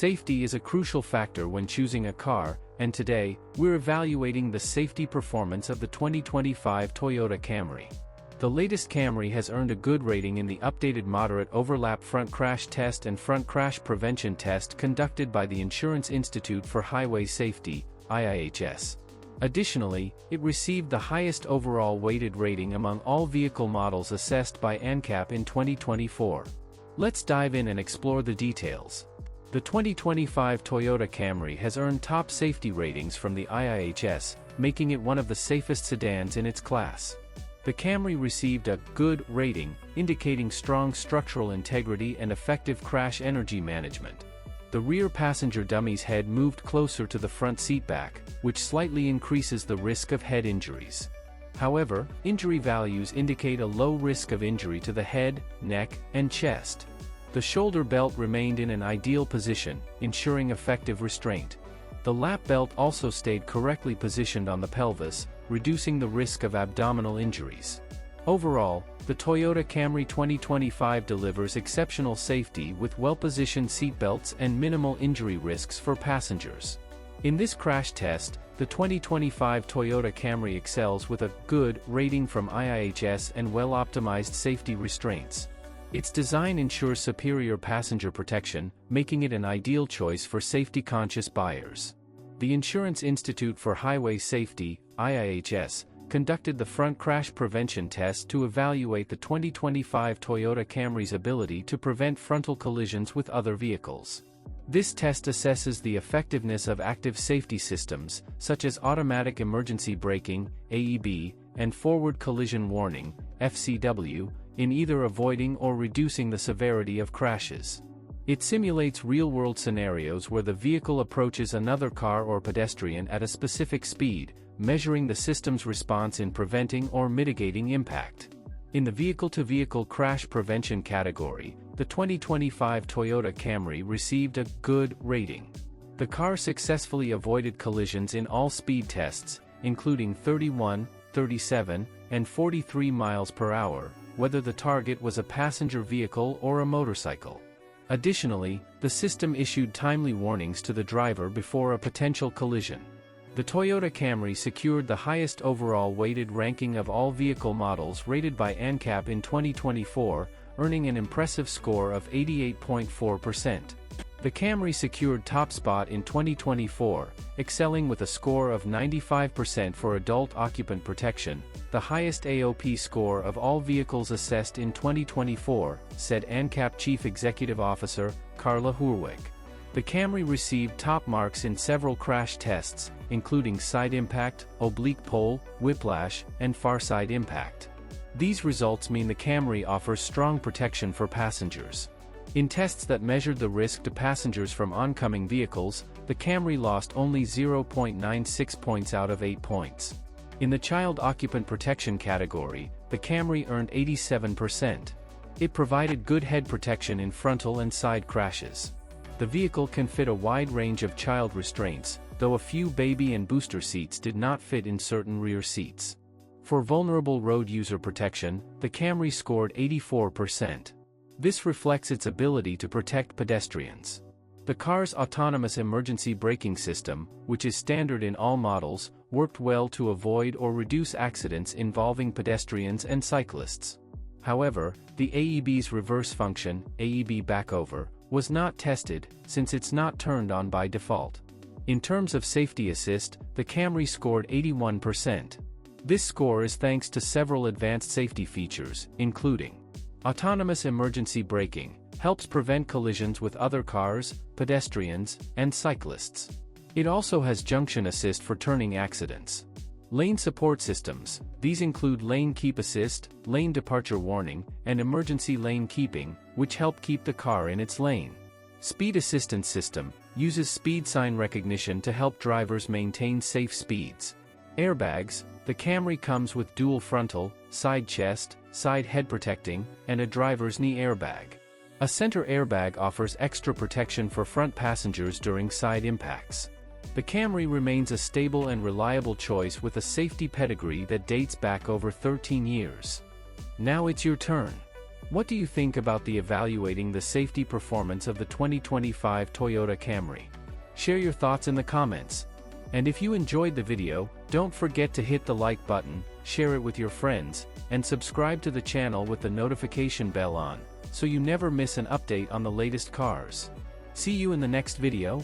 Safety is a crucial factor when choosing a car, and today, we're evaluating the safety performance of the 2025 Toyota Camry. The latest Camry has earned a good rating in the updated moderate overlap front crash test and front crash prevention test conducted by the Insurance Institute for Highway Safety, IIHS. Additionally, it received the highest overall weighted rating among all vehicle models assessed by ANCAP in 2024. Let's dive in and explore the details. The 2025 Toyota Camry has earned top safety ratings from the IIHS, making it one of the safest sedans in its class. The Camry received a good rating, indicating strong structural integrity and effective crash energy management. The rear passenger dummy's head moved closer to the front seat back, which slightly increases the risk of head injuries. However, injury values indicate a low risk of injury to the head, neck, and chest. The shoulder belt remained in an ideal position, ensuring effective restraint. The lap belt also stayed correctly positioned on the pelvis, reducing the risk of abdominal injuries. Overall, the Toyota Camry 2025 delivers exceptional safety with well-positioned seatbelts and minimal injury risks for passengers. In this crash test, the 2025 Toyota Camry excels with a good rating from IIHS and well-optimized safety restraints. Its design ensures superior passenger protection, making it an ideal choice for safety-conscious buyers. The Insurance Institute for Highway Safety, IIHS, conducted the front crash prevention test to evaluate the 2025 Toyota Camry's ability to prevent frontal collisions with other vehicles. This test assesses the effectiveness of active safety systems, such as automatic emergency braking, AEB, and forward collision warning, FCW, in either avoiding or reducing the severity of crashes. It simulates real-world scenarios where the vehicle approaches another car or pedestrian at a specific speed, measuring the system's response in preventing or mitigating impact. In the vehicle-to-vehicle crash prevention category, the 2025 Toyota Camry received a good rating. The car successfully avoided collisions in all speed tests, including 31, 37, and 43 miles per hour, whether the target was a passenger vehicle or a motorcycle. Additionally, the system issued timely warnings to the driver before a potential collision. The Toyota Camry secured the highest overall weighted ranking of all vehicle models rated by ANCAP in 2024, earning an impressive score of 88.4%. The Camry secured top spot in 2024, excelling with a score of 95% for adult occupant protection, the highest AOP score of all vehicles assessed in 2024, said ANCAP Chief Executive Officer, Carla Hurwig. The Camry received top marks in several crash tests, including side impact, oblique pole, whiplash, and far side impact. These results mean the Camry offers strong protection for passengers. In tests that measured the risk to passengers from oncoming vehicles, the Camry lost only 0.96 points out of 8 points. In the child occupant protection category, the Camry earned 87%. It provided good head protection in frontal and side crashes. The vehicle can fit a wide range of child restraints, though a few baby and booster seats did not fit in certain rear seats. For vulnerable road user protection, the Camry scored 84%. This reflects its ability to protect pedestrians. The car's autonomous emergency braking system, which is standard in all models, worked well to avoid or reduce accidents involving pedestrians and cyclists. However, the AEB's reverse function, AEB backover, was not tested, since it's not turned on by default. In terms of safety assist, the Camry scored 81%. This score is thanks to several advanced safety features, including autonomous emergency braking, helps prevent collisions with other cars, pedestrians, and cyclists. It also has junction assist for turning accidents. Lane support systems, these include lane keep assist, lane departure warning, and emergency lane keeping, which help keep the car in its lane. Speed assistance system, uses speed sign recognition to help drivers maintain safe speeds. Airbags, the Camry comes with dual frontal, side chest, side head protecting, and a driver's knee airbag. A center airbag offers extra protection for front passengers during side impacts. The Camry remains a stable and reliable choice with a safety pedigree that dates back over 13 years. Now it's your turn. What do you think about the evaluating the safety performance of the 2025 Toyota Camry? Share your thoughts in the comments. And if you enjoyed the video, don't forget to hit the like button, share it with your friends, and subscribe to the channel with the notification bell on, so you never miss an update on the latest cars. See you in the next video.